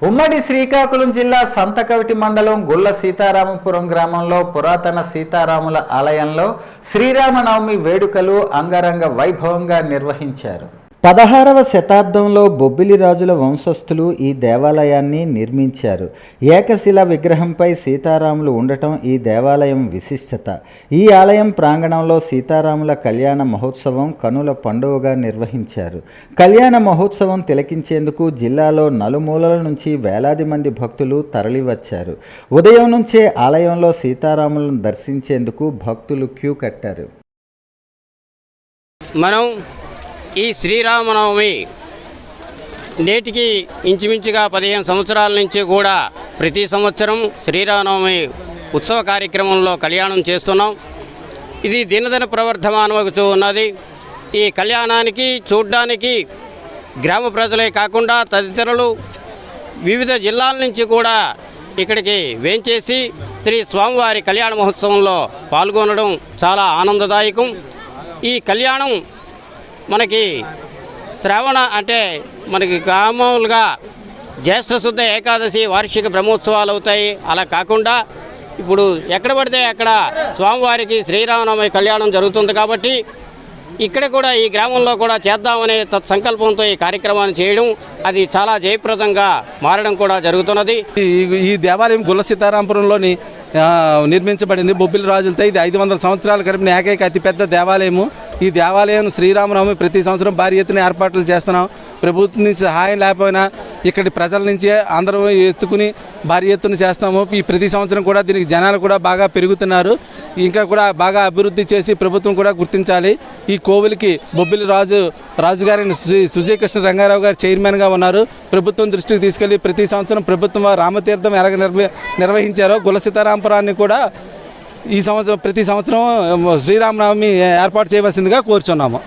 ఉమ్మడి శ్రీకాకుళం జిల్లా సంతకవిటి మండలం గుళ్ళ సీతారామపురం గ్రామంలో పురాతన సీతారాముల ఆలయంలో శ్రీరామనవమి వేడుకలు అంగరంగ వైభవంగా నిర్వహించారు. 16వ శతాబ్దంలో బొబ్బిలి రాజుల వంశస్థులు ఈ దేవాలయాన్ని నిర్మించారు. ఏకశిలా విగ్రహంపై సీతారాములు ఉండటం ఈ దేవాలయం విశిష్టత. ఈ ఆలయం ప్రాంగణంలో సీతారాముల కళ్యాణ మహోత్సవం కనుల పండుగగా నిర్వహించారు. కళ్యాణ మహోత్సవం తిలకించేందుకు జిల్లాలో నలుమూలల నుంచి వేలాది మంది భక్తులు తరలివచ్చారు. ఉదయం నుంచే ఆలయంలో సీతారాములను దర్శించేందుకు భక్తులు క్యూ కట్టారు. ఈ శ్రీరామనవమి నేటికి ఇంచుమించుగా 15 సంవత్సరాల నుంచి కూడా ప్రతి సంవత్సరం శ్రీరామనవమి ఉత్సవ కార్యక్రమంలో కళ్యాణం చేస్తున్నాం. ఇది దినదిన ప్రవర్ధమానమవుతూ ఉన్నది. ఈ కళ్యాణానికి చూడ్డానికి గ్రామ ప్రజలే కాకుండా తదితరులు వివిధ జిల్లాల నుంచి కూడా ఇక్కడికి వేంచేసి శ్రీ స్వామివారి కళ్యాణ మహోత్సవంలో పాల్గొనడం చాలా ఆనందదాయకం. ఈ కళ్యాణం మనకి శ్రావణ అంటే మనకి మామూలుగా జ్యేష్ఠశుద్ధ ఏకాదశి వార్షిక బ్రహ్మోత్సవాలు అవుతాయి. అలా కాకుండా ఇప్పుడు ఎక్కడ పడితే అక్కడ స్వామివారికి శ్రీరామనవమి కళ్యాణం జరుగుతుంది కాబట్టి ఇక్కడ కూడా ఈ గ్రామంలో కూడా చేద్దామనే తత్సంకల్పంతో ఈ కార్యక్రమాన్ని చేయడం అది చాలా జయప్రదంగా మారడం కూడా జరుగుతున్నది. ఈ దేవాలయం గుళ్ళ సీతారామపురంలోని నిర్మించబడింది బొబ్బిలి రాజులతో. ఇది 500 సంవత్సరాల గడిపిన ఏకైక అతిపెద్ద దేవాలయము. ఈ దేవాలయం శ్రీరామనవమి ప్రతి సంవత్సరం భారీ ఎత్తున ఏర్పాట్లు చేస్తున్నాం. ప్రభుత్వం నుంచి సహాయం లేకపోయినా ఇక్కడి ప్రజల నుంచి అందరూ ఎత్తుకుని భారీ ఎత్తున చేస్తాము. ఈ ప్రతి సంవత్సరం కూడా దీనికి జనాలు కూడా బాగా పెరుగుతున్నారు. ఇంకా కూడా బాగా అభివృద్ధి చేసి ప్రభుత్వం కూడా గుర్తించాలి. ఈ కోవిలికి బొబ్బిలి రాజుగారిని సుజయకృష్ణ రంగారావు గారు చైర్మన్గా ఉన్నారు. ప్రభుత్వం దృష్టికి తీసుకెళ్లి ప్రతి సంవత్సరం ప్రభుత్వం రామతీర్థం ఎలాగ నిర్వహించారో గుళ్ళ సీతారామపురాన్ని కూడా ఈ సంవత్సరం ప్రతి సంవత్సరం శ్రీరామనవమి ఏర్పాటు చేయవలసిందిగా కోరుచున్నాము.